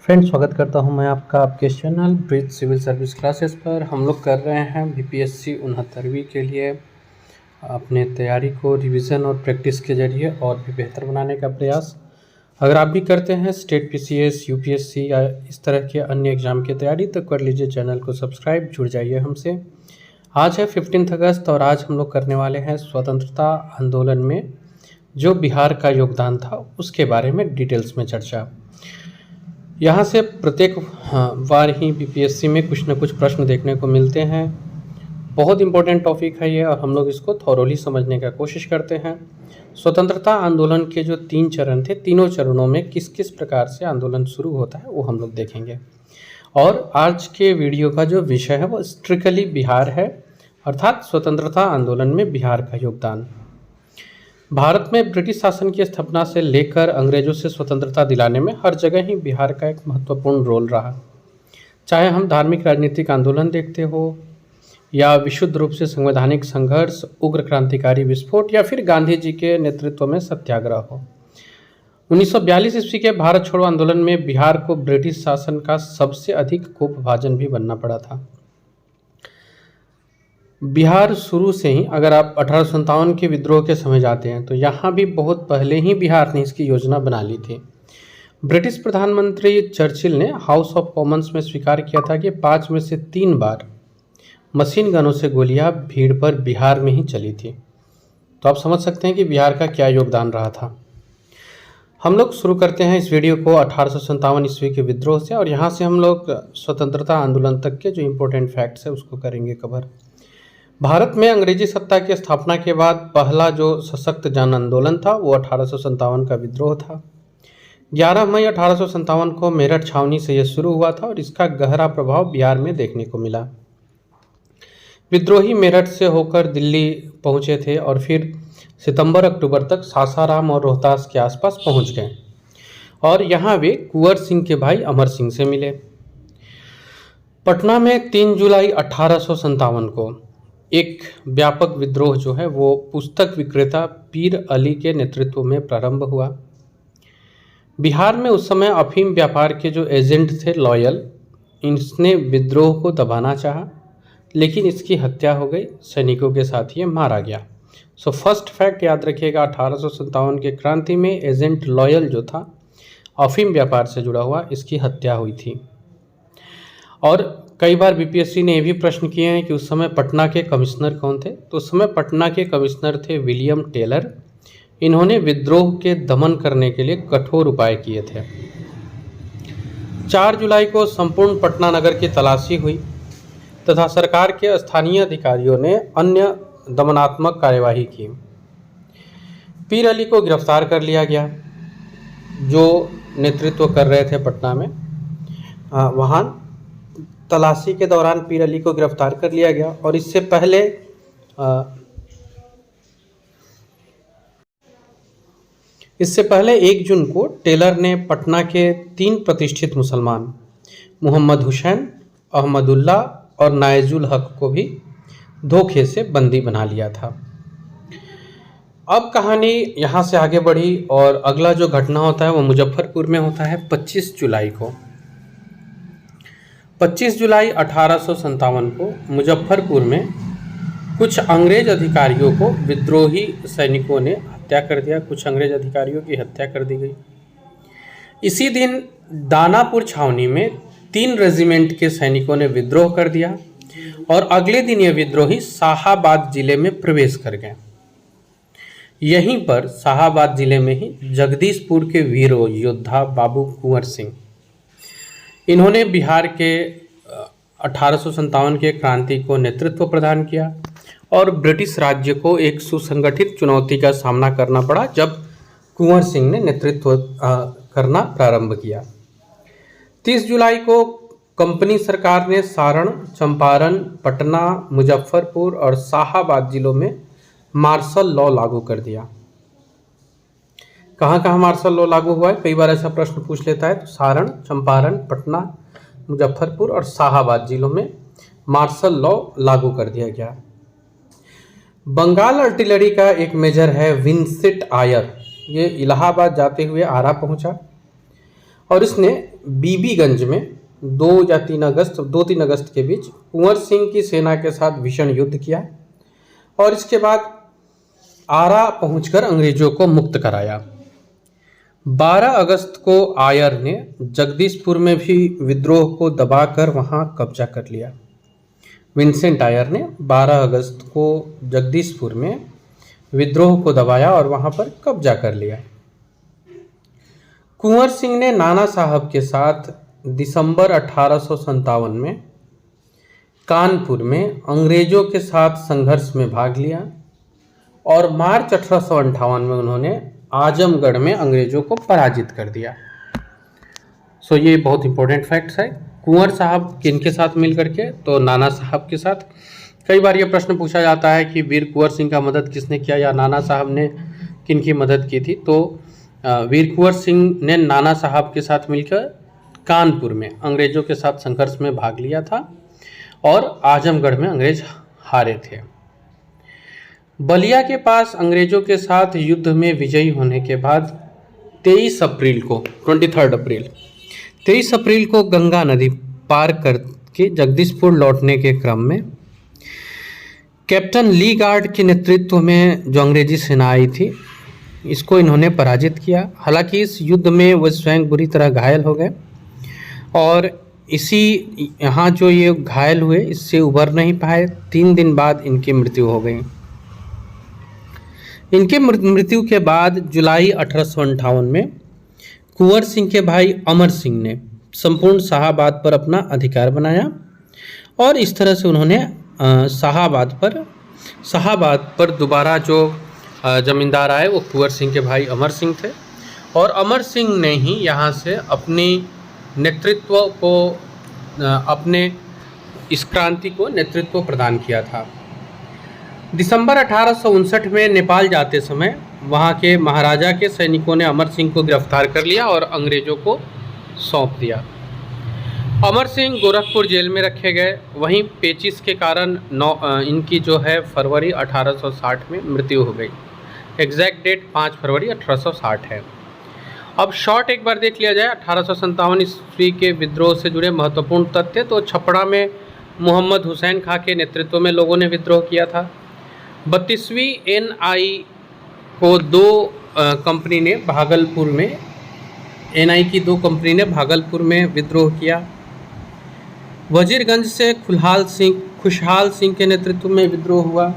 Friends, स्वागत करता हूं मैं आपका आपके channel bridge civil service classes पर। हम लोग कर रहे हैं बीपीएससी 69वीं के लिए अपने तैयारी को रिवीजन और प्रैक्टिस के जरिए और भी बेहतर बनाने का प्रयास। अगर आप भी करते हैं स्टेट पीसीएस, यूपीएससी या इस तरह के अन्य एग्ज़ाम की तैयारी, तो कर लीजिए चैनल को सब्सक्राइब, जुड़ जाइए हमसे। आज है 15 अगस्त और आज हम लोग करने वाले हैं स्वतंत्रता आंदोलन में जो बिहार का योगदान था उसके बारे में डिटेल्स में चर्चा। यहाँ से प्रत्येक बार ही बीपीएससी में कुछ न कुछ प्रश्न देखने को मिलते हैं। बहुत इंपॉर्टेंट टॉपिक है ये और हम लोग इसको थॉरोली समझने का कोशिश करते हैं। स्वतंत्रता आंदोलन के जो 3 चरण थे, तीनों चरणों में किस किस प्रकार से आंदोलन शुरू होता है वो हम लोग देखेंगे। और आज के वीडियो का जो विषय है वो स्ट्रिक्टली बिहार है, अर्थात स्वतंत्रता आंदोलन में बिहार का योगदान। भारत में ब्रिटिश शासन की स्थापना से लेकर अंग्रेजों से स्वतंत्रता दिलाने में हर जगह ही बिहार का एक महत्वपूर्ण रोल रहा। चाहे हम धार्मिक राजनीतिक आंदोलन देखते हो या विशुद्ध रूप से संवैधानिक संघर्ष, उग्र क्रांतिकारी विस्फोट या फिर गांधी जी के नेतृत्व में सत्याग्रह हो। 1942 ईस्वी के भारत छोड़ो आंदोलन में बिहार को ब्रिटिश शासन का सबसे अधिक कोपभाजन भी बनना पड़ा था। बिहार शुरू से ही, अगर आप 1857 के विद्रोह के समय जाते हैं तो यहाँ भी बहुत पहले ही बिहार ने इसकी योजना बना ली थी। ब्रिटिश प्रधानमंत्री चर्चिल ने हाउस ऑफ कॉमन्स में स्वीकार किया था कि 5 में से 3 बार मशीन गनों से गोलियां भीड़ पर बिहार में ही चली थी। तो आप समझ सकते हैं कि बिहार का क्या योगदान रहा था। हम लोग शुरू करते हैं इस वीडियो को 1857 ईस्वी के विद्रोह से और यहाँ से हम लोग स्वतंत्रता आंदोलन तक के जो इम्पोर्टेंट फैक्ट्स है उसको करेंगे कवर। भारत में अंग्रेजी सत्ता की स्थापना के बाद पहला जो सशक्त जन आंदोलन था वो 1857 का विद्रोह था। 11 मई 1857 को मेरठ छावनी से यह शुरू हुआ था और इसका गहरा प्रभाव बिहार में देखने को मिला। विद्रोही मेरठ से होकर दिल्ली पहुंचे थे और फिर सितंबर-अक्टूबर तक सासाराम और रोहतास के आसपास पहुंच गए और यहाँ वे कुंवर सिंह के भाई अमर सिंह से मिले। पटना में 3 जुलाई 1857 को एक व्यापक विद्रोह जो है वो पुस्तक विक्रेता पीर अली के नेतृत्व में प्रारंभ हुआ। बिहार में उस समय अफीम व्यापार के जो एजेंट थे लॉयल, इसने विद्रोह को दबाना चाहा लेकिन इसकी हत्या हो गई, सैनिकों के साथ ये मारा गया। सो फर्स्ट फैक्ट याद रखिएगा, 1857 के क्रांति में एजेंट लॉयल जो था अफीम व्यापार से जुड़ा हुआ, इसकी हत्या हुई थी। और कई बार बीपीएससी ने ये भी प्रश्न किए हैं कि उस समय पटना के कमिश्नर कौन थे। तो उस समय पटना के कमिश्नर थे विलियम टेलर। इन्होंने विद्रोह के दमन करने के लिए कठोर उपाय किए थे। 4 जुलाई को संपूर्ण पटना नगर की तलाशी हुई तथा सरकार के स्थानीय अधिकारियों ने अन्य दमनात्मक कार्यवाही की। पीर अली को गिरफ्तार कर लिया गया जो नेतृत्व कर रहे थे पटना में। वहाँ तलाशी के दौरान पीर अली को गिरफ्तार कर लिया गया और इससे पहले 1 जून को टेलर ने पटना के 3 प्रतिष्ठित मुसलमान मोहम्मद हुसैन, अहमदुल्ला और नाइजुल हक को भी धोखे से बंदी बना लिया था। अब कहानी यहाँ से आगे बढ़ी और अगला जो घटना होता है वो मुजफ्फरपुर में होता है 25 जुलाई को। 25 जुलाई 1857 को मुजफ्फरपुर में कुछ अंग्रेज अधिकारियों को विद्रोही सैनिकों ने हत्या कर दिया। कुछ अंग्रेज अधिकारियों की हत्या कर दी गई। इसी दिन दानापुर छावनी में 3 रेजिमेंट के सैनिकों ने विद्रोह कर दिया और अगले दिन ये विद्रोही शाहाबाद जिले में प्रवेश कर गए। यहीं पर शाहाबाद जिले में ही जगदीशपुर के वीर योद्धा बाबू कुंवर सिंह, इन्होंने बिहार के 1857 के क्रांति को नेतृत्व प्रदान किया और ब्रिटिश राज्य को एक सुसंगठित चुनौती का सामना करना पड़ा जब कुंवर सिंह ने नेतृत्व करना प्रारंभ किया। 30 जुलाई को कंपनी सरकार ने सारण, चंपारण, पटना, मुजफ्फरपुर और शाहाबाद जिलों में मार्शल लॉ लागू कर दिया। कहाँ कहाँ मार्शल लॉ लागू हुआ है, कई बार ऐसा प्रश्न पूछ लेता है। तो सारण, चंपारण, पटना, मुजफ्फरपुर और शाहाबाद जिलों में मार्शल लॉ लागू कर दिया गया। बंगाल आर्टिलरी का एक मेजर है विंसेंट आयर, ये इलाहाबाद जाते हुए आरा पहुंचा और इसने बीबीगंज में 2-3 अगस्त के बीच कुंवर सिंह की सेना के साथ भीषण युद्ध किया और इसके बाद आरा पहुंचकर अंग्रेजों को मुक्त कराया। 12 अगस्त को आयर ने जगदीशपुर में भी विद्रोह को दबाकर वहां कब्जा कर लिया। विंसेंट आयर ने 12 अगस्त को जगदीशपुर में विद्रोह को दबाया और वहां पर कब्जा कर लिया। कुंवर सिंह ने नाना साहब के साथ दिसंबर 1857 में कानपुर में अंग्रेजों के साथ संघर्ष में भाग लिया और मार्च 1858 में उन्होंने आजमगढ़ में अंग्रेजों को पराजित कर दिया। ये बहुत इंपॉर्टेंट फैक्ट्स है। कुंवर साहब किनके साथ मिल करके, तो नाना साहब के साथ। कई बार ये प्रश्न पूछा जाता है कि वीर कुंवर सिंह का मदद किसने किया या नाना साहब ने किनकी मदद की थी। तो वीर कुंवर सिंह ने नाना साहब के साथ मिलकर कानपुर में अंग्रेजों के साथ संघर्ष में भाग लिया था और आजमगढ़ में अंग्रेज हारे थे। बलिया के पास अंग्रेजों के साथ युद्ध में विजयी होने के बाद 23 अप्रैल को गंगा नदी पार करके जगदीशपुर लौटने के क्रम में कैप्टन ली गार्ड के नेतृत्व में जो अंग्रेजी सेना आई थी, इसको इन्होंने पराजित किया। हालांकि इस युद्ध में वह स्वयं बुरी तरह घायल हो गए और यहाँ जो ये घायल हुए इससे उबर नहीं पाए। 3 दिन बाद इनकी मृत्यु हो गई। इनके मृत्यु के बाद जुलाई 1858 में कुंवर सिंह के भाई अमर सिंह ने संपूर्ण शाहाबाद पर अपना अधिकार बनाया और इस तरह से उन्होंने शाहाबाद पर दोबारा जो जमींदार आए वो कुंवर सिंह के भाई अमर सिंह थे और अमर सिंह ने ही यहाँ से अपने इस क्रांति को नेतृत्व प्रदान किया था। दिसंबर 1859 में नेपाल जाते समय वहाँ के महाराजा के सैनिकों ने अमर सिंह को गिरफ्तार कर लिया और अंग्रेजों को सौंप दिया। अमर सिंह गोरखपुर जेल में रखे गए। वहीं पेचिश के कारण इनकी जो है फरवरी 1860 में मृत्यु हो गई। एग्जैक्ट डेट 5 फरवरी 1860 है। अब शॉर्ट एक बार देख लिया जाए 1857 ईस्वी के विद्रोह से जुड़े महत्वपूर्ण तथ्य। तो छपड़ा में मोहम्मद हुसैन खां के नेतृत्व में लोगों ने विद्रोह किया था। 32वीं NI को 2 कंपनी ने भागलपुर में NI की 2 कंपनी ने भागलपुर में विद्रोह किया। वजीरगंज से खुशहाल सिंह के नेतृत्व में विद्रोह हुआ।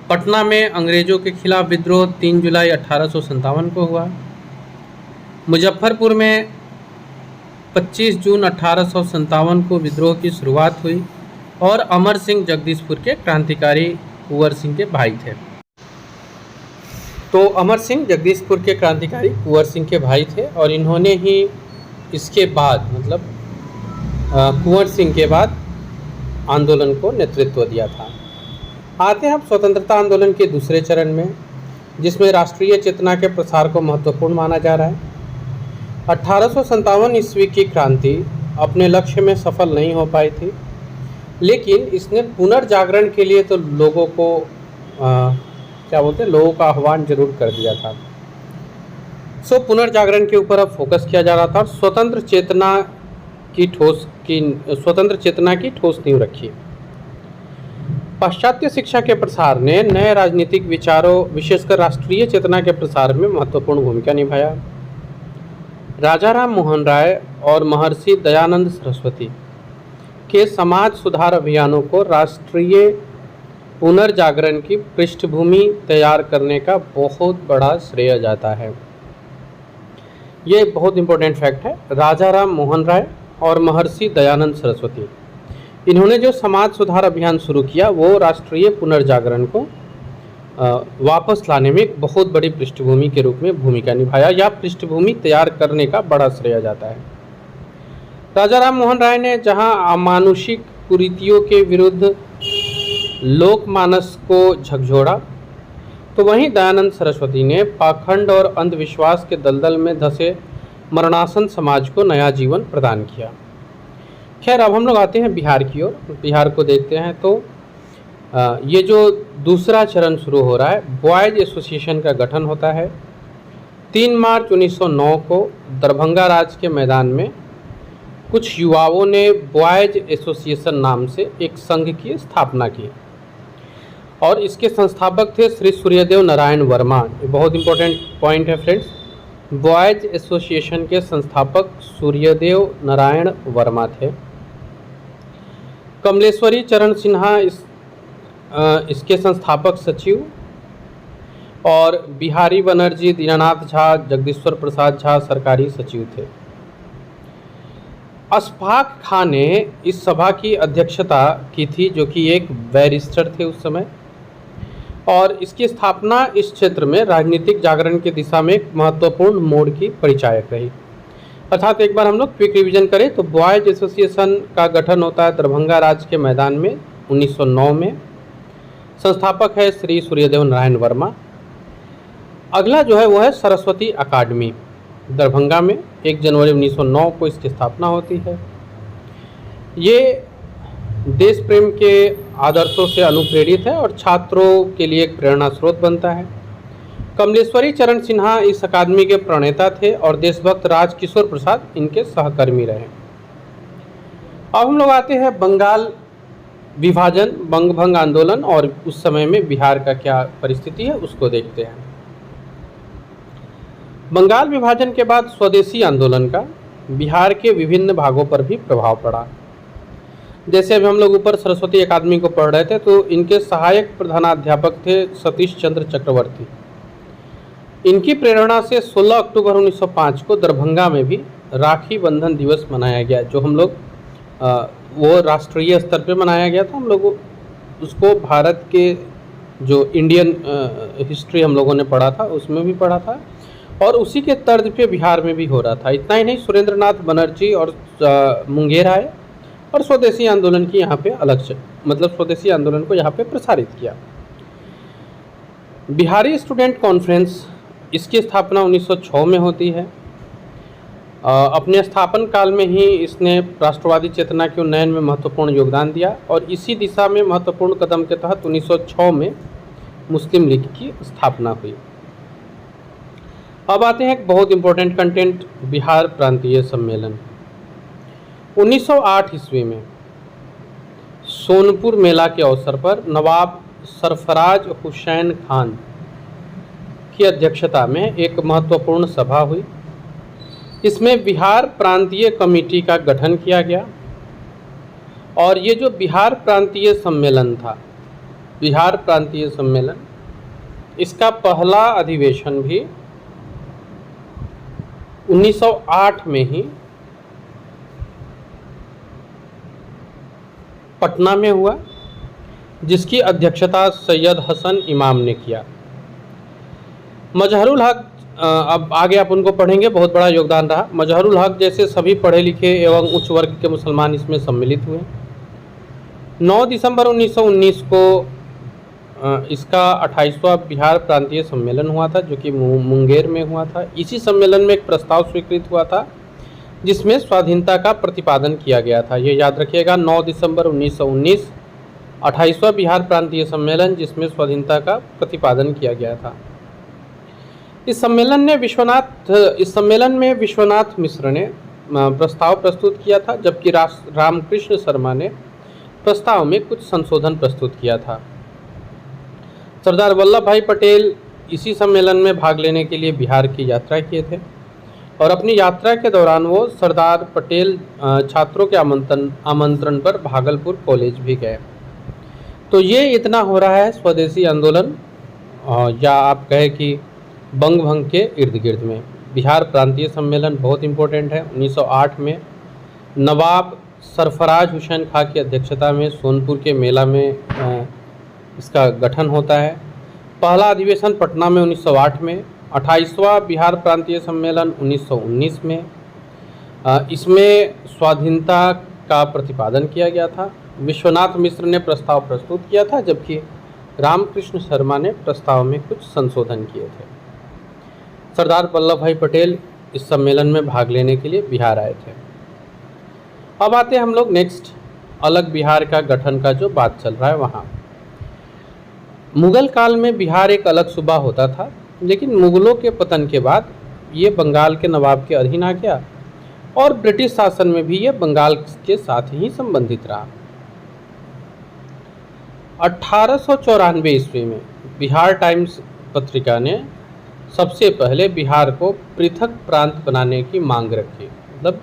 पटना में अंग्रेजों के खिलाफ विद्रोह 3 जुलाई 1857 को हुआ। मुजफ्फरपुर में 25 जून 1857 को विद्रोह की शुरुआत हुई और अमर सिंह जगदीशपुर के क्रांतिकारी कुंवर सिंह के भाई थे। तो अमर सिंह जगदीशपुर के क्रांतिकारी कुंवर सिंह के भाई थे और इन्होंने ही इसके बाद मतलब कुंवर सिंह के बाद आंदोलन को नेतृत्व दिया था। आते हैं अब स्वतंत्रता आंदोलन के दूसरे चरण में, जिसमें राष्ट्रीय चेतना के प्रसार को महत्वपूर्ण माना जा रहा है। 1857 ईस्वी की क्रांति अपने लक्ष्य में सफल नहीं हो पाई थी, लेकिन इसने पुनर्जागरण के लिए तो लोगों को लोगों का आह्वान जरूर कर दिया था। पुनर्जागरण के ऊपर अब फोकस किया जा रहा था और स्वतंत्र चेतना की ठोस नींव रखी। पाश्चात्य शिक्षा के प्रसार ने नए राजनीतिक विचारों विशेषकर राष्ट्रीय चेतना के प्रसार में महत्वपूर्ण भूमिका निभाया। राजाराम मोहन राय और महर्षि दयानंद सरस्वती के समाज सुधार अभियानों को राष्ट्रीय पुनर्जागरण की पृष्ठभूमि तैयार करने का बहुत बड़ा श्रेय जाता है। ये बहुत इंपॉर्टेंट फैक्ट है। राजाराम मोहन राय और महर्षि दयानंद सरस्वती, इन्होंने जो समाज सुधार अभियान शुरू किया वो राष्ट्रीय पुनर्जागरण को वापस लाने में एक बहुत बड़ी पृष्ठभूमि के रूप में भूमिका निभाया या पृष्ठभूमि तैयार करने का बड़ा श्रेय जाता है। राजाराम मोहन राय ने जहां अमानुषिक कुरीतियों के विरुद्ध लोकमानस को झकझोड़ा, तो वहीं दयानंद सरस्वती ने पाखंड और अंधविश्वास के दलदल में धंसे मरणासन समाज को नया जीवन प्रदान किया। खैर, अब हम लोग आते हैं बिहार की ओर। बिहार को देखते हैं तो ये जो दूसरा चरण शुरू हो रहा है, बॉयज एसोसिएशन का गठन होता है। 3 मार्च 1909 को दरभंगा राज के मैदान में कुछ युवाओं ने बॉयज एसोसिएशन नाम से एक संघ की स्थापना की और इसके संस्थापक थे श्री सूर्यदेव नारायण वर्मा। ये बहुत इंपॉर्टेंट पॉइंट है फ्रेंड्स। बॉयज एसोसिएशन के संस्थापक सूर्यदेव नारायण वर्मा थे। कमलेश्वरी चरण सिन्हा इसके संस्थापक सचिव और बिहारी बनर्जी, दीनानाथ झा, जगदीश्वर प्रसाद झा सरकारी सचिव थे। अशफाक खान ने इस सभा की अध्यक्षता की थी, जो कि एक बैरिस्टर थे उस समय, और इसकी स्थापना इस क्षेत्र में राजनीतिक जागरण की दिशा में एक महत्वपूर्ण मोड़ की परिचायक रही। अर्थात एक बार हम लोग क्विक रिवीजन करें तो बॉयज एसोसिएशन का गठन होता है दरभंगा राज के मैदान में 1909 में। संस्थापक है श्री सूर्यदेव नारायण वर्मा। अगला जो है वो है सरस्वती अकादमी दरभंगा में 1 जनवरी 1909 को इसकी स्थापना होती है। ये देश प्रेम के आदर्शों से अनुप्रेरित है और छात्रों के लिए एक प्रेरणा स्रोत बनता है। कमलेश्वरी चरण सिन्हा इस अकादमी के प्रणेता थे और देशभक्त राजकिशोर प्रसाद इनके सहकर्मी रहे। अब हम लोग आते हैं बंगाल विभाजन, बंग भंग आंदोलन और उस समय में बिहार का क्या परिस्थिति है उसको देखते हैं। बंगाल विभाजन के बाद स्वदेशी आंदोलन का बिहार के विभिन्न भागों पर भी प्रभाव पड़ा। जैसे अभी हम लोग ऊपर सरस्वती अकादमी को पढ़ रहे थे तो इनके सहायक प्रधानाध्यापक थे सतीश चंद्र चक्रवर्ती। इनकी प्रेरणा से 16 अक्टूबर 1905 को दरभंगा में भी राखी बंधन दिवस मनाया गया, जो हम लोग वो राष्ट्रीय स्तर पे मनाया गया था। हम लोग उसको भारत के जो इंडियन हिस्ट्री हम लोगों ने पढ़ा था उसमें भी पढ़ा था और उसी के तर्ज पे बिहार में भी हो रहा था। इतना ही नहीं, सुरेंद्रनाथ बनर्जी और मुंगेर आए और स्वदेशी आंदोलन की यहाँ पे अलग से स्वदेशी आंदोलन को यहाँ पे प्रसारित किया। बिहारी स्टूडेंट कॉन्फ्रेंस, इसकी स्थापना 1906 में होती है। अपने स्थापन काल में ही इसने राष्ट्रवादी चेतना के उन्नयन में महत्वपूर्ण योगदान दिया और इसी दिशा में महत्वपूर्ण कदम के तहत 1906 में मुस्लिम लीग की स्थापना हुई। अब आते हैं एक बहुत इंपॉर्टेंट कंटेंट, बिहार प्रांतीय सम्मेलन। 1908 ईस्वी में सोनपुर मेला के अवसर पर नवाब सरफराज हुसैन खान की अध्यक्षता में एक महत्वपूर्ण सभा हुई। इसमें बिहार प्रांतीय कमेटी का गठन किया गया और ये जो बिहार प्रांतीय सम्मेलन था, बिहार प्रांतीय सम्मेलन, इसका पहला अधिवेशन भी 1908 में ही पटना में हुआ, जिसकी अध्यक्षता सैयद हसन इमाम ने किया। मजहरुल हक, अब आगे आप उनको पढ़ेंगे, बहुत बड़ा योगदान रहा। मजहरुल हक जैसे सभी पढ़े लिखे एवं उच्च वर्ग के मुसलमान इसमें सम्मिलित हुए। 9 दिसंबर 1919 को इसका 28वां बिहार प्रांतीय सम्मेलन हुआ था, जो कि मुंगेर में हुआ था। इसी सम्मेलन में एक प्रस्ताव स्वीकृत हुआ था जिसमें स्वाधीनता का प्रतिपादन किया गया था। ये याद रखिएगा, 9 दिसंबर 1919 28वां बिहार प्रांतीय सम्मेलन, जिसमें स्वाधीनता का प्रतिपादन किया गया था। इस सम्मेलन में विश्वनाथ मिश्र ने प्रस्ताव प्रस्तुत किया था, जबकि रामकृष्ण शर्मा ने प्रस्ताव में कुछ संशोधन प्रस्तुत किया था। सरदार वल्लभ भाई पटेल इसी सम्मेलन में भाग लेने के लिए बिहार की यात्रा किए थे और अपनी यात्रा के दौरान वो सरदार पटेल छात्रों के आमंत्रण पर भागलपुर कॉलेज भी गए। तो ये इतना हो रहा है स्वदेशी आंदोलन, या आप कहें कि बंग भंग के इर्द गिर्द में। बिहार प्रांतीय सम्मेलन बहुत इम्पोर्टेंट है। 1908 में नवाब सरफराज हुसैन खां की अध्यक्षता में सोनपुर के मेला में इसका गठन होता है। पहला अधिवेशन पटना में 1908 में। 28वां बिहार प्रांतीय सम्मेलन 1919 में। इसमें स्वाधीनता का प्रतिपादन किया गया था। विश्वनाथ मिश्र ने प्रस्ताव प्रस्तुत किया था, जबकि रामकृष्ण शर्मा ने प्रस्ताव में कुछ संशोधन किए थे। सरदार वल्लभ भाई पटेल इस सम्मेलन में भाग लेने के लिए बिहार आए थे। अब आते हैं हम लोग नेक्स्ट, अलग बिहार का गठन का जो बात चल रहा है वहाँ। मुगल काल में बिहार एक अलग सूबा होता था, लेकिन मुगलों के पतन के बाद ये बंगाल के नवाब के अधीन आ गया और ब्रिटिश शासन में भी ये बंगाल के साथ ही संबंधित रहा। 1894 ईस्वी में बिहार टाइम्स पत्रिका ने सबसे पहले बिहार को पृथक प्रांत बनाने की मांग रखी। मतलब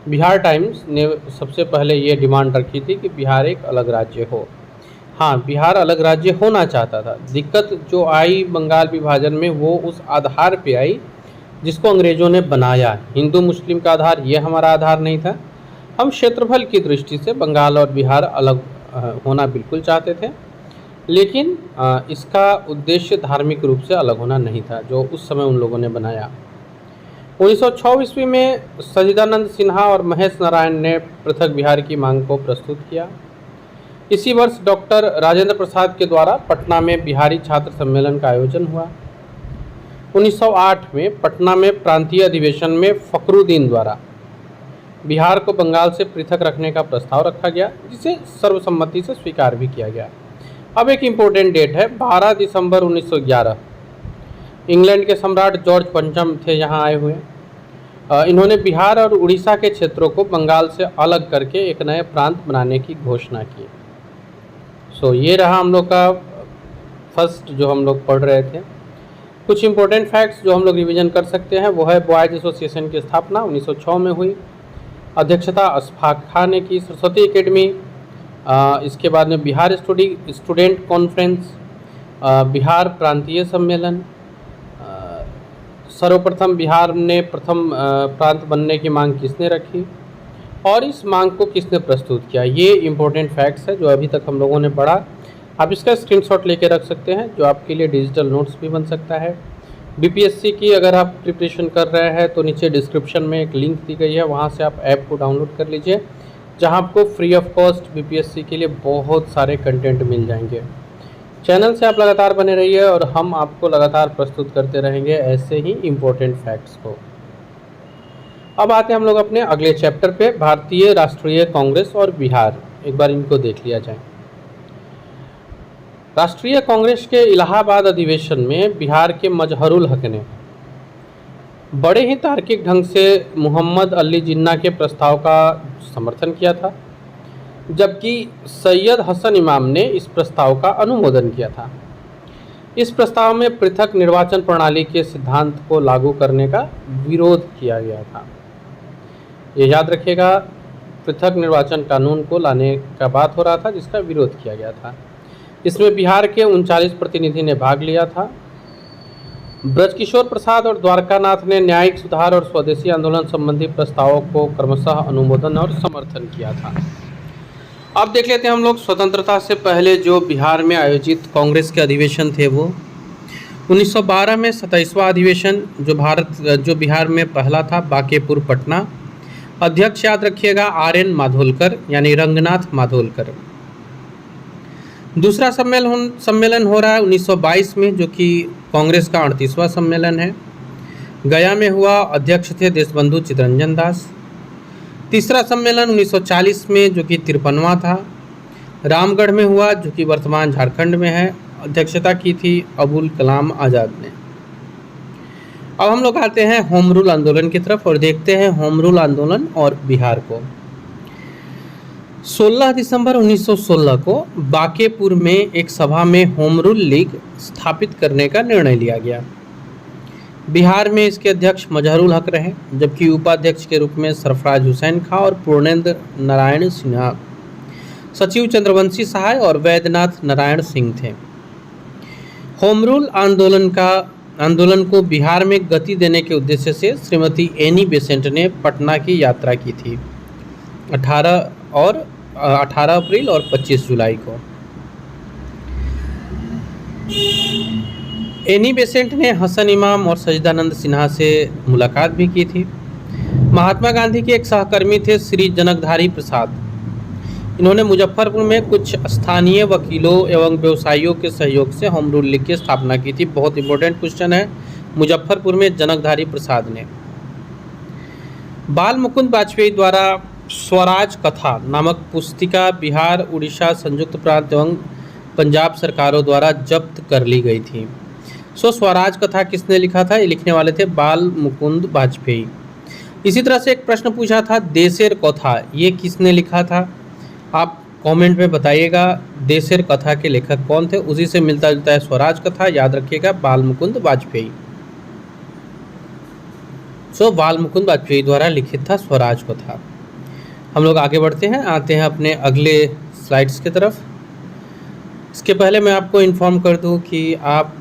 बिहार टाइम्स ने सबसे पहले ये डिमांड रखी थी कि बिहार एक अलग राज्य हो। हाँ, बिहार अलग राज्य होना चाहता था। दिक्कत जो आई बंगाल विभाजन में वो उस आधार पे आई जिसको अंग्रेज़ों ने बनाया। हिंदू मुस्लिम का आधार ये हमारा आधार नहीं था। हम क्षेत्रफल की दृष्टि से बंगाल और बिहार अलग होना बिल्कुल चाहते थे, लेकिन इसका उद्देश्य धार्मिक रूप से अलग होना नहीं था जो उस समय उन लोगों ने बनाया। 1906 ईस्वी में सच्चिदानंद सिन्हा और महेश नारायण ने पृथक बिहार की मांग को प्रस्तुत किया। इसी वर्ष डॉक्टर राजेंद्र प्रसाद के द्वारा पटना में बिहारी छात्र सम्मेलन का आयोजन हुआ। 1908 में पटना में प्रांतीय अधिवेशन में फखरुद्दीन द्वारा बिहार को बंगाल से पृथक रखने का प्रस्ताव रखा गया, जिसे सर्वसम्मति से स्वीकार भी किया गया। अब एक इम्पोर्टेंट डेट है 12 दिसंबर 1911। इंग्लैंड के सम्राट जॉर्ज पंचम थे यहाँ आए हुए। इन्होंने बिहार और उड़ीसा के क्षेत्रों को बंगाल से अलग करके एक नए प्रांत बनाने की घोषणा की। सो ये रहा हम लोग का फर्स्ट जो हम लोग पढ़ रहे थे। कुछ इम्पोर्टेंट फैक्ट्स जो हम लोग रिवीजन कर सकते हैं वो है बॉयज एसोसिएशन की स्थापना 1906 में हुई। अध्यक्षता अशफाक खान ने की। सरस्वती एकेडमी, इसके बाद में बिहार स्टूडेंट कॉन्फ्रेंस, बिहार प्रांतीय सम्मेलन, सर्वप्रथम बिहार ने प्रथम प्रांत बनने की मांग किसने रखी और इस मांग को किसने प्रस्तुत किया। ये इम्पोर्टेंट फैक्ट्स है जो अभी तक हम लोगों ने पढ़ा। आप इसका स्क्रीनशॉट लेके रख सकते हैं जो आपके लिए डिजिटल नोट्स भी बन सकता है। बीपीएससी की अगर आप प्रिपरेशन कर रहे हैं तो नीचे डिस्क्रिप्शन में एक लिंक दी गई है, वहाँ से आप ऐप को डाउनलोड कर लीजिए जहाँ आपको फ्री ऑफ कॉस्ट बीपीएससी के लिए बहुत सारे कंटेंट मिल जाएंगे। चैनल से आप लगातार बने रहिए और हम आपको लगातार प्रस्तुत करते रहेंगे ऐसे ही इम्पोर्टेंट फैक्ट्स को। अब आते हैं हम लोग अपने अगले चैप्टर पे, भारतीय राष्ट्रीय कांग्रेस और बिहार। एक बार इनको देख लिया जाए। राष्ट्रीय कांग्रेस के इलाहाबाद अधिवेशन में बिहार के मजहरुल हक ने बड़े ही तार्किक ढंग से मोहम्मद अली जिन्ना के प्रस्ताव का समर्थन किया था, जबकि सैयद हसन इमाम ने इस प्रस्ताव का अनुमोदन किया था। इस प्रस्ताव में पृथक निर्वाचन प्रणाली के सिद्धांत को लागू करने का विरोध किया गया था। ये याद रखिएगा, पृथक निर्वाचन कानून को लाने का बात हो रहा था जिसका विरोध किया गया था। इसमें बिहार के 39 प्रतिनिधि ने भाग लिया था। ब्रजकिशोर प्रसाद और द्वारकानाथ ने न्यायिक सुधार और स्वदेशी आंदोलन संबंधी प्रस्तावों को क्रमशः अनुमोदन और समर्थन किया था। अब देख लेते हैं हम लोग स्वतंत्रता से पहले जो बिहार में आयोजित कांग्रेस के अधिवेशन थे वो 1912 में 27वां अधिवेशन जो बिहार में पहला था, बांकेपुर पटना। अध्यक्ष याद रखिएगा RN माधोलकर यानी रंगनाथ माधोलकर। दूसरा सम्मेलन हो रहा है 1922 में जो कि कांग्रेस का 38वां सम्मेलन है। गया में हुआ, अध्यक्ष थे देशबंधु चितरंजन दास। तीसरा सम्मेलन 1940 में जो कि 53वां था। रामगढ़ में हुआ जो कि वर्तमान झारखंड में है। अध्यक्षता की थी अबुल कलाम आज़ाद ने। अब हम लोग आते हैं होम रूल आंदोलन की तरफ और देखते हैं होम रूल आंदोलन और बिहार को। 16 दिसंबर 1916 को बांकेपुर में एक सभा में होम रूल लीग स्थापित करने का निर्णय लिया गया। बिहार में इसके अध्यक्ष मजहरुल हक रहे, जबकि उपाध्यक्ष के रूप में सरफराज हुसैन खां और पूर्णेंद्र नारायण सिन्हा, सचिव चंद्रवंशी सहाय और वैद्यनाथ नारायण सिंह थे। होम रूल आंदोलन को बिहार में गति देने के उद्देश्य से श्रीमती एनी बेसेंट ने पटना की यात्रा की थी 18 अप्रैल और 25 जुलाई को। एनी बेसेंट ने हसन इमाम और सच्चिदानंद सिन्हा से मुलाकात भी की थी। महात्मा गांधी के एक सहकर्मी थे श्री जनकधारी प्रसाद। इन्होंने मुजफ्फरपुर में कुछ स्थानीय वकीलों एवं व्यवसायियों के सहयोग से होम रूल लीग की स्थापना की थी। बहुत इंपॉर्टेंट क्वेश्चन है, मुजफ्फरपुर में जनकधारी प्रसाद ने। बाल मुकुंद वाजपेयी द्वारा स्वराज कथा नामक पुस्तिका बिहार, उड़ीसा, संयुक्त प्रांत एवं पंजाब सरकारों द्वारा जब्त कर ली गई थी। स्वराज कथा किसने लिखा था? ये लिखने वाले थे बाल मुकुंद वाजपेयी। इसी तरह से एक प्रश्न पूछा था देशेर कथा, ये किसने लिखा था? आप कमेंट में बताइएगा देशेर कथा के लेखक कौन थे। उसी से मिलता जुलता है स्वराज कथा, याद रखिएगा बाल मुकुंद वाजपेयी। बाल मुकुंद वाजपेयी द्वारा लिखित था स्वराज कथा। हम लोग आगे बढ़ते हैं, आते हैं अपने अगले स्लाइड्स की तरफ। इसके पहले मैं आपको इन्फॉर्म कर दूं कि आप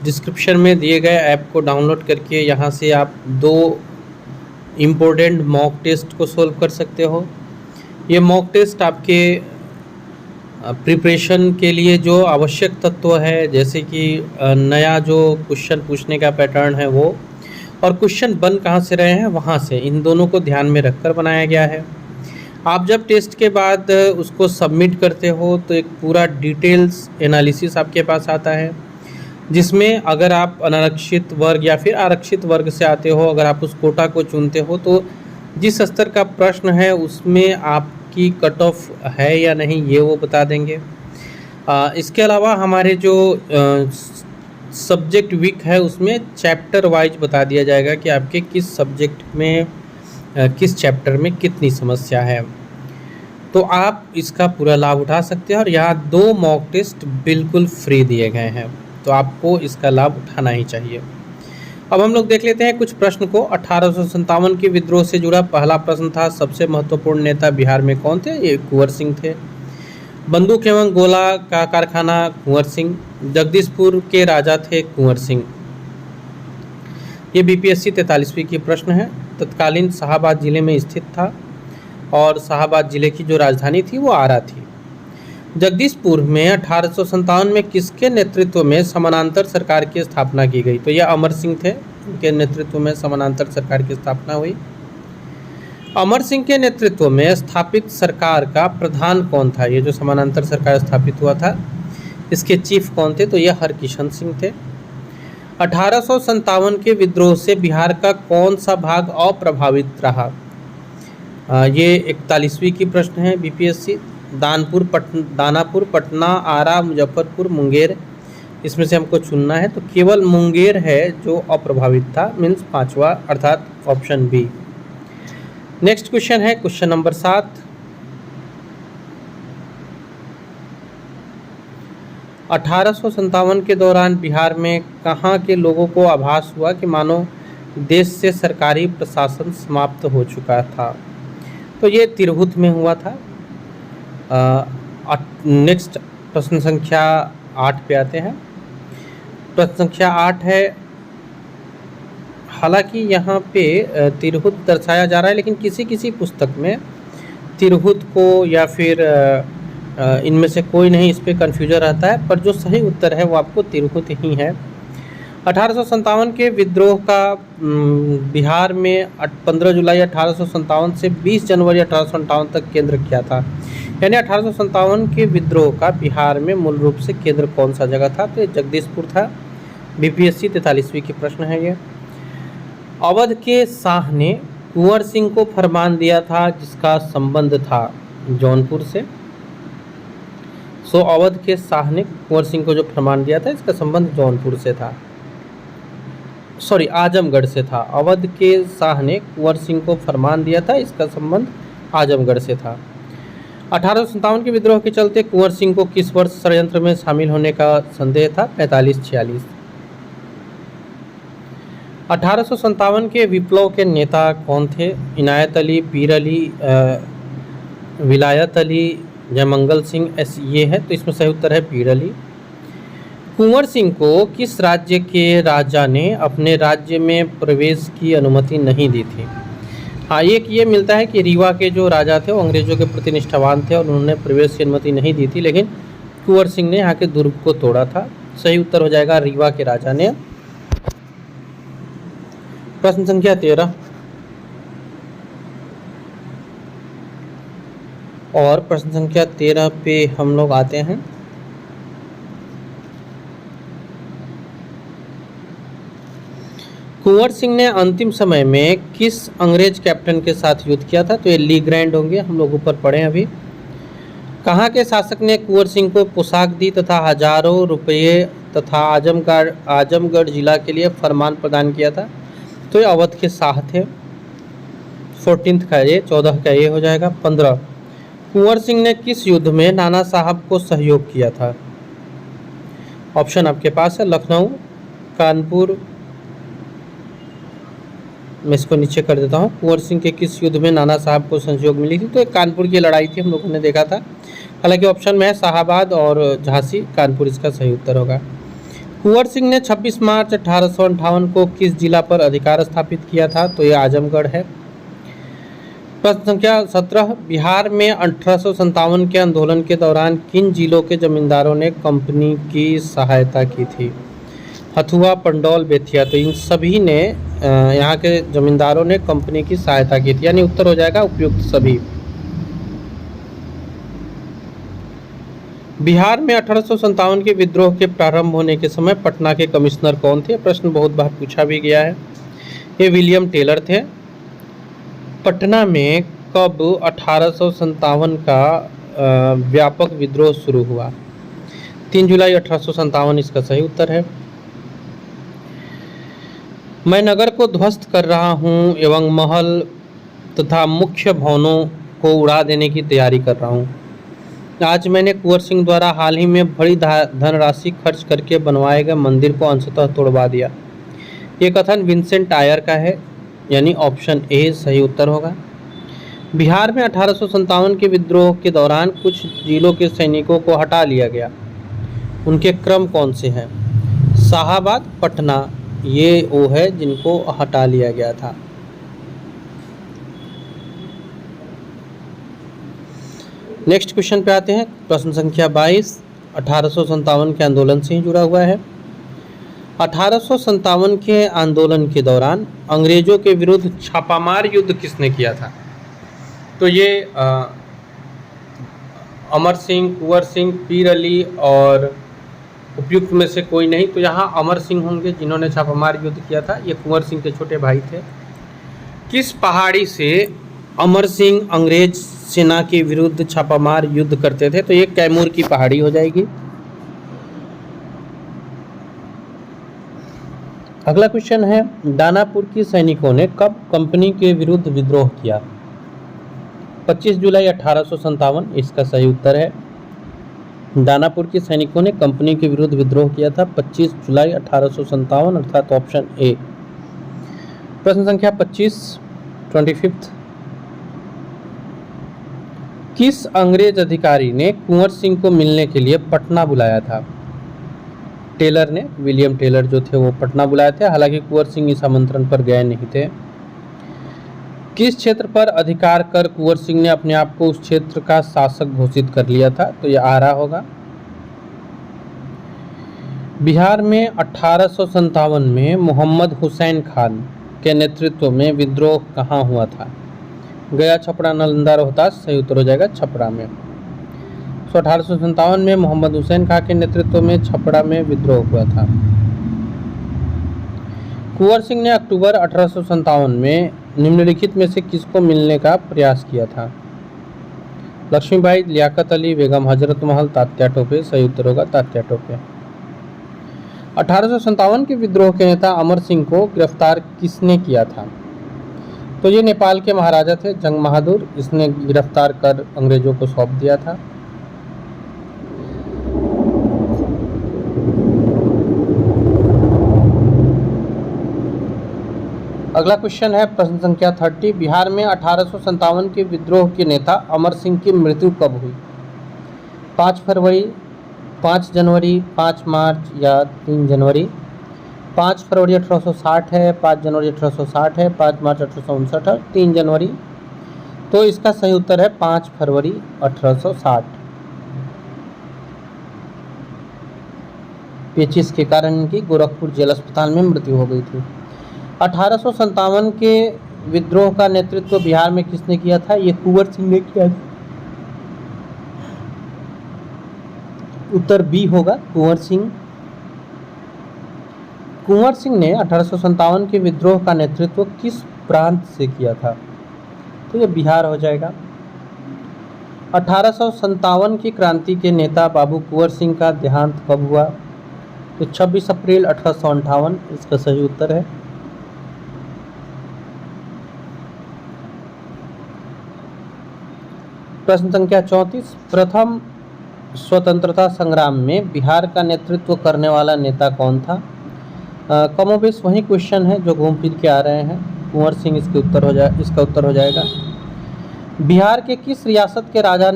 डिस्क्रिप्शन में दिए गए ऐप को डाउनलोड करके यहाँ से आप 2 इम्पोर्टेंट मॉक टेस्ट को सोल्व कर सकते हो। ये मॉक टेस्ट आपके प्रिपरेशन के लिए जो आवश्यक तत्व है, जैसे कि नया जो क्वेश्चन पूछने का पैटर्न है वो, और क्वेश्चन बन कहाँ से रहे हैं वहाँ से, इन दोनों को ध्यान में रखकर बनाया गया है। आप जब टेस्ट के बाद उसको सबमिट करते हो तो एक पूरा डिटेल्स एनालिसिस आपके पास आता है, जिसमें अगर आप अनारक्षित वर्ग या फिर आरक्षित वर्ग से आते हो, अगर आप उस कोटा को चुनते हो तो जिस स्तर का प्रश्न है उसमें आपकी कट ऑफ है या नहीं ये वो बता देंगे। इसके अलावा हमारे जो सब्जेक्ट वीक है उसमें चैप्टर वाइज बता दिया जाएगा कि आपके किस सब्जेक्ट में किस चैप्टर में कितनी समस्या है, तो आप इसका पूरा लाभ उठा सकते हैं। और यहाँ 2 मॉक टेस्ट बिल्कुल फ्री दिए गए हैं, तो आपको इसका लाभ उठाना ही चाहिए। अब हम लोग देख लेते हैं कुछ प्रश्न को। 1857 के विद्रोह से जुड़ा पहला प्रश्न था सबसे महत्वपूर्ण नेता बिहार में कौन थे? ये कुंवर सिंह थे। बंदूक एवं गोला का कारखाना कुंवर सिंह। जगदीशपुर के राजा थे कुंवर सिंह। ये बीपीएससी 43वीं की प्रश्न है। तत्कालीन शाहाबाद जिले में स्थित था और शाहाबाद जिले की जो राजधानी थी वो आरा थी। जगदीशपुर में 1857 में किसके नेतृत्व में समानांतर सरकार की स्थापना की गई? तो यह अमर सिंह थे, उनके नेतृत्व में समानांतर सरकार की स्थापना हुई। अमर सिंह के नेतृत्व में स्थापित सरकार का प्रधान कौन था? ये जो समानांतर सरकार स्थापित हुआ था इसके चीफ कौन थे? तो यह हरकिशन सिंह थे। 1857 के विद्रोह से बिहार का कौन सा भाग अप्रभावित रहा? ये 41वीं की प्रश्न है बीपीएससी। दानापुर, पटना, आरा, मुजफ्फरपुर, मुंगेर, इसमें से हमको चुनना है। तो केवल मुंगेर है जो अप्रभावित था, मीन्स 5वां अर्थात ऑप्शन बी। नेक्स्ट क्वेश्चन है क्वेश्चन नंबर 7। 1857 के दौरान बिहार में कहाँ के लोगों को आभास हुआ कि मानो देश से सरकारी प्रशासन समाप्त हो चुका था? तो ये तिरहुत में हुआ था। नेक्स्ट प्रश्न संख्या 8 पे आते हैं। प्रश्न संख्या 8 है, हालांकि यहाँ पे तिरहुत दर्शाया जा रहा है, लेकिन किसी किसी पुस्तक में तिरहुत को या फिर इनमें से कोई नहीं, इस पर कन्फ्यूजन रहता है, पर जो सही उत्तर है वो आपको तिरहुत ही है। 1857 के विद्रोह का बिहार में 15 जुलाई 1857 से 20 जनवरी 1857 तक केंद्र किया था। यानी 1857 के विद्रोह का बिहार में मूल रूप से केंद्र कौन सा जगह था? तो जगदीशपुर था। बीपीएससी 43वीं की प्रश्न है ये। अवध के शाह ने कुंवर सिंह को फरमान दिया था जिसका संबंध था जौनपुर से। अवध के शाह ने कुंवर सिंह को जो फरमान दिया था इसका संबंध जौनपुर से था, सॉरी आजमगढ़ से था। अवध के शाह ने कुंवर सिंह को फरमान दिया था, इसका संबंध आजमगढ़ से था। 1857 के विद्रोह के चलते कुंवर सिंह को किस वर्ष षड्यंत्र में शामिल होने का संदेह था? 45-46। 1857 के विप्लव के नेता कौन थे? इनायत अली, पीर अली, विलायत अली, जयमंगल सिंह, ये है। तो इसमें सही उत्तर है पीर अली। कुंवर सिंह को किस राज्य के राजा ने अपने राज्य में प्रवेश की अनुमति नहीं दी थी? हाँ, एक ये मिलता है कि रीवा के जो राजा थे वो अंग्रेजों के प्रति निष्ठावान थे और उन्होंने प्रवेश की अनुमति नहीं दी थी, लेकिन कुंवर सिंह ने यहाँ के दुर्ग को तोड़ा था। सही उत्तर हो जाएगा रीवा के राजा ने। प्रश्न संख्या 13 और प्रश्न संख्या 13 पे हम लोग आते हैं। कुंवर सिंह ने अंतिम समय में किस अंग्रेज कैप्टन के साथ युद्ध किया था? तो ये ली ग्रैंड होंगे, हम लोग ऊपर पढ़े अभी। कहाँ के शासक ने कुंवर सिंह को पोशाक दी तथा हजारों रुपये तथा आजमगढ़ जिला के लिए फरमान प्रदान किया था? तो ये अवध के शाह थे। 14 का ये, 14 का ये हो जाएगा। 15, कुंवर सिंह ने किस युद्ध में नाना साहब को सहयोग किया था? ऑप्शन आपके पास है लखनऊ, कानपुर, मैं इसको नीचे कर देता हूँ। कुंवर सिंह के किस युद्ध में नाना साहब को सहयोग मिली थी? तो एक कानपुर की लड़ाई थी, हम लोगों ने देखा था। हालांकि ऑप्शन में है शाहाबाद और झांसी, कानपुर इसका सही उत्तर होगा। कुंवर सिंह ने 26 मार्च 1858 को किस जिला पर अधिकार स्थापित किया था? तो ये आजमगढ़ है। प्रश्न संख्या 17, बिहार में 1857 के आंदोलन के दौरान किन जिलों के जमींदारों ने कंपनी की सहायता की थी? हथुआ, पंडौल, बेतिया। तो इन सभी ने यहाँ के जमींदारों ने कंपनी की सहायता की थी, यानी उत्तर हो जाएगा उपयुक्त सभी। बिहार में 1857 के विद्रोह के प्रारंभ होने के समय पटना के कमिश्नर कौन थे? प्रश्न बहुत बार पूछा भी गया है। ये विलियम टेलर थे। पटना में कब 1857 का व्यापक विद्रोह शुरू हुआ? 3 जुलाई 1857 इसका सही उत्तर है। मैं नगर को ध्वस्त कर रहा हूं एवं महल तथा मुख्य भवनों को उड़ा देने की तैयारी कर रहा हूं। आज मैंने कुंवर सिंह द्वारा हाल ही में बड़ी धनराशि खर्च करके बनवाए गए मंदिर को अंशतः तोड़वा दिया। ये कथन विंसेंट आयर का है, यानी ऑप्शन ए सही उत्तर होगा। बिहार में 1857 के विद्रोह के दौरान कुछ जिलों के सैनिकों को हटा लिया गया, उनके क्रम कौन से हैं? शाहाबाद, पटना, ये वो है जिनको हटा लिया गया था। नेक्स्ट क्वेश्चन पे आते हैं। प्रश्न संख्या 22 1857 के आंदोलन से ही जुड़ा हुआ है। 1857 के आंदोलन के दौरान अंग्रेजों के विरुद्ध छापामार युद्ध किसने किया था? तो ये अमर सिंह, कुंवर सिंह, पीर अली और उपयुक्त में से कोई नहीं। तो यहाँ अमर सिंह होंगे जिन्होंने छापामार युद्ध किया था। ये कुंवर सिंह के छोटे भाई थे। किस पहाड़ी से अमर सिंह अंग्रेज सेना के विरुद्ध छापामार युद्ध करते थे? तो ये कैमूर की पहाड़ी हो जाएगी। अगला क्वेश्चन है, दानापुर की सैनिकों ने कब कंपनी के विरुद्ध विद्रोह किया? 25 जुलाई 1857 इसका सही उत्तर है। दानापुर के सैनिकों ने कंपनी के विरुद्ध विद्रोह किया था 25 जुलाई 1857, अर्थात ऑप्शन ए। प्रश्न संख्या 25 25, किस अंग्रेज अधिकारी ने कुंवर सिंह को मिलने के लिए पटना बुलाया था? टेलर ने, विलियम टेलर जो थे वो पटना बुलाए थे। हालांकि कुंवर सिंह इस आमंत्रण पर गए नहीं थे। किस क्षेत्र पर अधिकार कर कुंवर सिंह ने अपने आप को उस क्षेत्र का शासक घोषित कर लिया था? तो यह आरा होगा। बिहार में 1857 में मोहम्मद हुसैन खान के नेतृत्व में विद्रोह कहाँ हुआ था? गया, छपरा, नालंदा, रोहतास। सही उत्तर हो जाएगा छपरा में। 1857 में मोहम्मद हुसैन खान के नेतृत्व में छपरा में विद्रोह हुआ था। कुंवर सिंह ने अक्टूबर 1857 में निम्नलिखित में से किसको मिलने का प्रयास किया था? लक्ष्मीबाई, लियाकत अली, बेगम हजरत महल, तात्या टोपे। सही उत्तर होगा तात्या टोपे। 1857 के विद्रोह के नेता अमर सिंह को गिरफ्तार किसने किया था? तो ये नेपाल के महाराजा थे जंग बहादुर, इसने गिरफ्तार कर अंग्रेजों को सौंप दिया था। अगला क्वेश्चन है प्रश्न संख्या 30, बिहार में 1857 के विद्रोह के नेता अमर सिंह की मृत्यु कब हुई? 5 फरवरी, 5 जनवरी, 5 मार्च या 3 जनवरी? 5 फरवरी 1860 है, 5 जनवरी 1860 है, 5 मार्च 1859 है, 3 जनवरी? तो इसका सही उत्तर है 5 फरवरी 1860। पेचिश के कारण इनकी गोरखपुर जेल अस्पताल में मृत्यु हो गई थी। 1857 के विद्रोह का नेतृत्व बिहार में किसने किया था? ये कुंवर सिंह ने किया था। उत्तर बी होगा कुंवर सिंह। कुंवर सिंह ने 1857 के विद्रोह का नेतृत्व किस प्रांत से किया था? तो ये बिहार हो जाएगा। 1857 की क्रांति के नेता बाबू कुंवर सिंह का देहांत कब हुआ? तो 26 अप्रैल 1858 इसका सही उत्तर है। प्रश्न संख्या 34, प्रथम स्वतंत्रता संग्राम में बिहार का नेतृत्व करने वाला नेता कौन था? कमोबेश वही क्वेश्चन है जो घूम फिर के आ रहे हैं। कुंवर सिंह इसका उत्तर हो जाएगा। बिहार के किस रियासत के राजा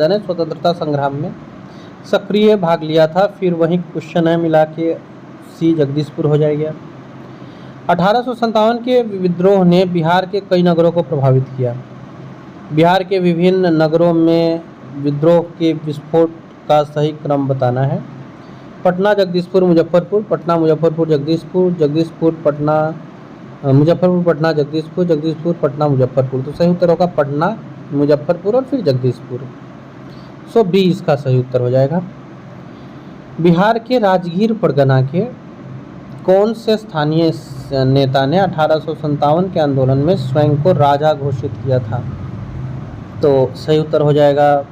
ने स्वतंत्रता संग्राम में सक्रिय भाग लिया था? फिर वही क्वेश्चन है, मिला के सी जगदीशपुर हो जाएगा। 1857 के विद्रोह ने बिहार के कई नगरों को प्रभावित किया। बिहार के विभिन्न नगरों में विद्रोह के विस्फोट का सही क्रम बताना है। पटना, जगदीशपुर, मुजफ्फरपुर, पटना, मुजफ्फरपुर, जगदीशपुर, जगदीशपुर, पटना, मुजफ्फरपुर, पटना, जगदीशपुर, जगदीशपुर, पटना, मुजफ्फरपुर। तो सही उत्तर होगा पटना, मुजफ्फरपुर और फिर जगदीशपुर। सो बी इसका सही उत्तर हो जाएगा। बिहार के राजगीर परगना के कौन से स्थानीय नेता ने 1857 के आंदोलन में स्वयं को राजा घोषित किया था? तो सही उत्तर हो जाएगा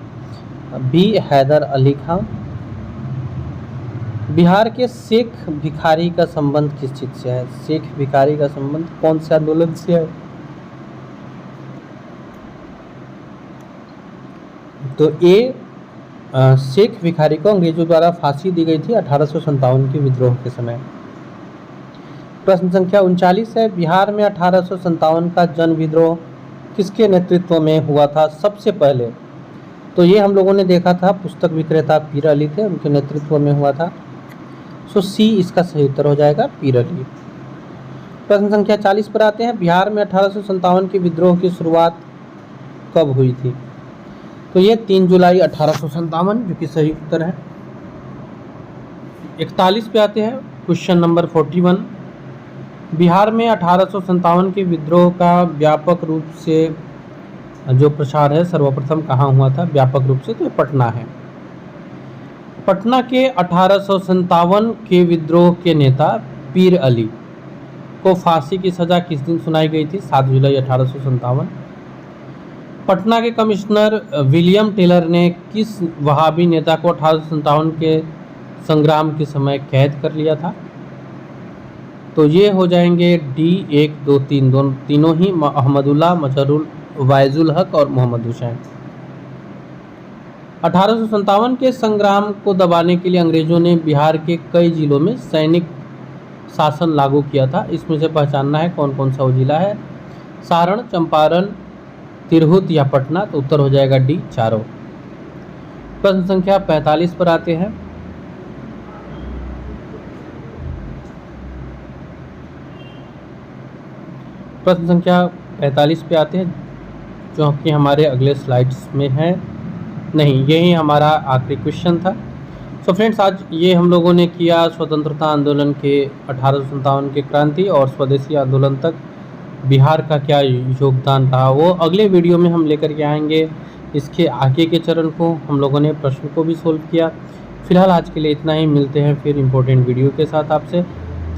बी, हैदर अली खां। बिहार के शेख भिखारी का संबंध किस चीज से है? शेख भिखारी का संबंध कौन से आंदोलन से है? तो ए, शेख भिखारी को अंग्रेजों द्वारा फांसी दी गई थी 1857 के विद्रोह के समय। प्रश्न संख्या 39 है, बिहार में 1857 का जन विद्रोह किसके नेतृत्व में हुआ था सबसे पहले? तो ये हम लोगों ने देखा था, पुस्तक विक्रेता पीर अली थे, उनके नेतृत्व में हुआ था। सो सी इसका सही उत्तर हो जाएगा, पीर अली। प्रश्न संख्या 40 पर आते हैं, बिहार में 1857 के विद्रोह की शुरुआत कब हुई थी? तो ये 3 जुलाई 1857 जो कि सही उत्तर है। 41 पे आते हैं, क्वेश्चन नंबर 41, बिहार में 1857 के विद्रोह का व्यापक रूप से जो प्रसार है सर्वप्रथम कहाँ हुआ था व्यापक रूप से? तो पटना है। पटना के 1857 के विद्रोह के नेता पीर अली को फांसी की सजा किस दिन सुनाई गई थी? 7 जुलाई 1857। पटना के कमिश्नर विलियम टेलर ने किस वहाबी नेता को 1857 के संग्राम के समय कैद कर लिया था? तो ये हो जाएंगे डी 1, 2, 3 तीनों ही, अहमदुल्ला, मजहरुल, वाइजुल हक और मोहम्मद हुसैन। 1857 के संग्राम को दबाने के लिए अंग्रेजों ने बिहार के कई जिलों में सैनिक शासन लागू किया था। इसमें से पहचानना है कौन कौन सा वो जिला है, सारण, चंपारण, तिरहुत या पटना। तो उत्तर हो जाएगा डी, चारों। प्रश्न संख्या 45 पर आते हैं, प्रश्न संख्या 45 पे आते हैं जो कि हमारे अगले स्लाइड्स में है, नहीं यही हमारा आखिरी क्वेश्चन था। सो फ्रेंड्स, आज ये हम लोगों ने किया स्वतंत्रता आंदोलन के 1857 के क्रांति और स्वदेशी आंदोलन तक बिहार का क्या योगदान रहा, वो अगले वीडियो में हम लेकर के आएंगे। इसके आगे के चरण को हम लोगों ने प्रश्न को भी सोल्व किया। फिलहाल आज के लिए इतना ही, मिलते हैं फिर इम्पोर्टेंट वीडियो के साथ आपसे।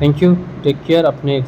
थैंक यू, टेक केयर, अपने